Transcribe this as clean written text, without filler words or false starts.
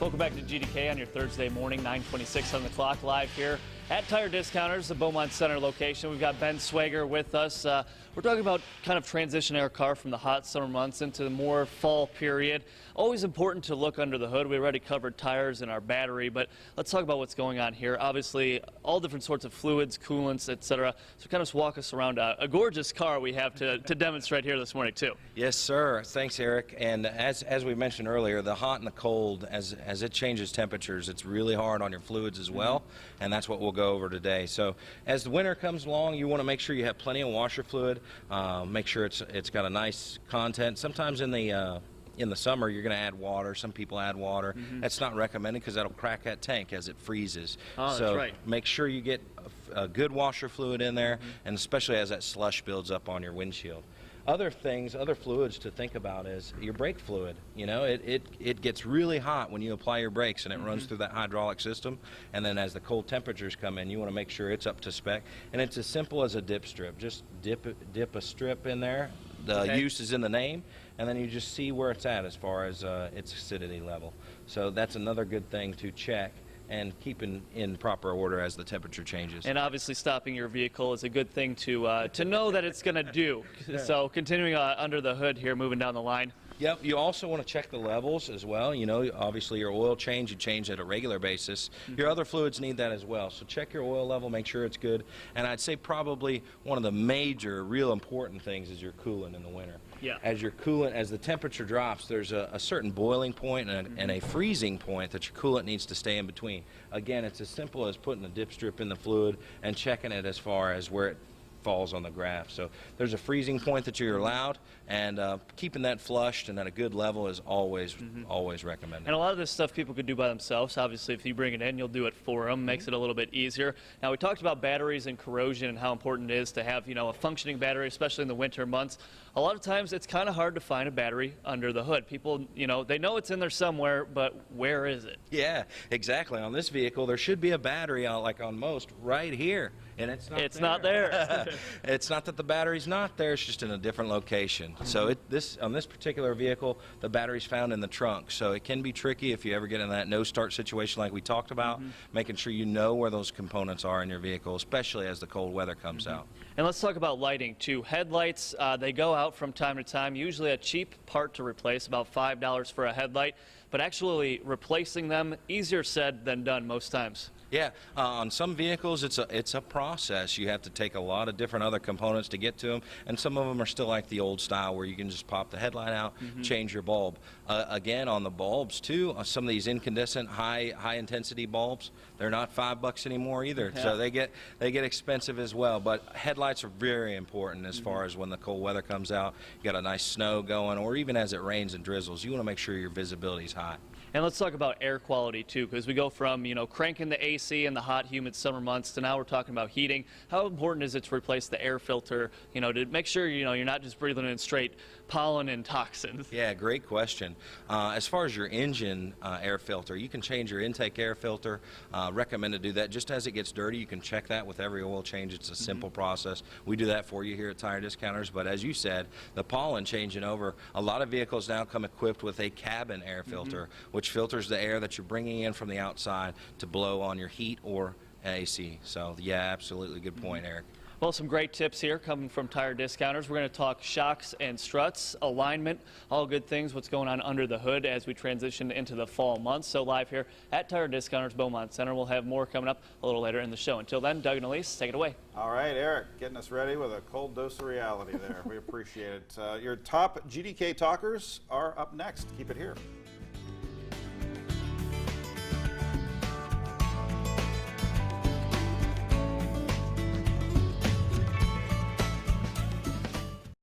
Welcome back to GDK on your Thursday morning, 9:26 on the clock, live here at Tire Discounters, the Beaumont Center location. We've got Ben Swager with us. We're talking about kind of transitioning our car from the hot summer months into the more fall period. Always important to look under the hood. We already covered tires and our battery, but let's talk about what's going on here. Obviously, all different sorts of fluids, coolants, etc. So kind of just walk us around a gorgeous car we have to demonstrate here this morning, too. Yes, sir. Thanks, Eric. And as we mentioned earlier, the hot and the cold, as it changes temperatures, it's really hard on your fluids as well, and that's what we'll go over today. So as the winter comes along, you want to make sure you have plenty of washer fluid. Make sure it's got a nice content. Sometimes in the summer, you're going to add water. Some people add water. That's not recommended because that'll crack that tank as it freezes. Oh, so that's right. Make sure you get a good washer fluid in there, and especially as that slush builds up on your windshield. Other fluids to think about is your brake fluid. You know, it gets really hot when you apply your brakes, and it runs through that hydraulic system. And then as the cold temperatures come in, you want to make sure it's up to spec. And it's as simple as a dip strip. Just dip a strip in there. The use is in the name, and then you just see where it's at as far as its acidity level. So that's another good thing to check and keep in proper order as the temperature changes. And obviously stopping your vehicle is a good thing to know that it's going to do. So continuing under the hood here, moving down the line. Yep, you also want to check the levels as well. You know, obviously your oil change, you change at a regular basis. Your other fluids need that as well. So check your oil level, make sure it's good. And I'd say probably one of the major, real important things is your coolant in the winter. Yeah. As the temperature drops, there's a certain boiling point and a freezing point that your coolant needs to stay in between. Again, it's as simple as putting a dip strip in the fluid and checking it as far as where it falls on the graph. So there's a freezing point that you're allowed, and keeping that flushed and at a good level is always recommended. And a lot of this stuff people could do by themselves. Obviously, if you bring it in, you'll do it for them. Makes it a little bit easier. Now, we talked about batteries and corrosion and how important it is to have, you know, a functioning battery, especially in the winter months. A lot of times, it's kind of hard to find a battery under the hood. People, you know, they know it's in there somewhere, but where is it? Yeah, exactly. On this vehicle, there should be a battery, like on most, right here, and it's not there. It's not that the battery's not there, it's just in a different location. So on this particular vehicle, the battery's found in the trunk. So it can be tricky if you ever get in that no-start situation like we talked about, making sure you know where those components are in your vehicle, especially as the cold weather comes out. And let's talk about lighting, too. Headlights, they go out from time to time, usually a cheap part to replace, about $5 for a headlight, but actually replacing them, easier said than done most times. Yeah, on some vehicles it's a process. You have to take a lot of different other components to get to them, and some of them are still like the old style where you can just pop the headlight out, change your bulb. Again, on the bulbs too, some of these incandescent high intensity bulbs, they're not $5 anymore either. Yeah. So they get expensive as well. But headlights are very important as far as when the cold weather comes out. You got a nice snow going, or even as it rains and drizzles, you want to make sure your visibility is high. And let's talk about air quality too, because we go from, you know, cranking the AC in the hot, humid summer months to now we're talking about heating. How important is it to replace the air filter, you know, to make sure, you know, you're not just breathing in straight pollen and toxins? Yeah, great question. As far as your engine air filter, you can change your intake air filter. Recommend to do that. Just as it gets dirty, you can check that with every oil change. It's a simple process. We do that for you here at Tire Discounters. But as you said, the pollen changing over, a lot of vehicles now come equipped with a cabin air filter, which filters the air that you're bringing in from the outside to blow on your heat or AC. So yeah, absolutely good point, Eric. Well, some great tips here coming from Tire Discounters. We're going to talk shocks and struts, alignment, all good things, what's going on under the hood as we transition into the fall months. So live here at Tire Discounters Beaumont Center. We'll have more coming up a little later in the show. Until then, Doug and Elise, take it away. All right, Eric, getting us ready with a cold dose of reality there. We appreciate it. Your top GDK talkers are up next. Keep it here.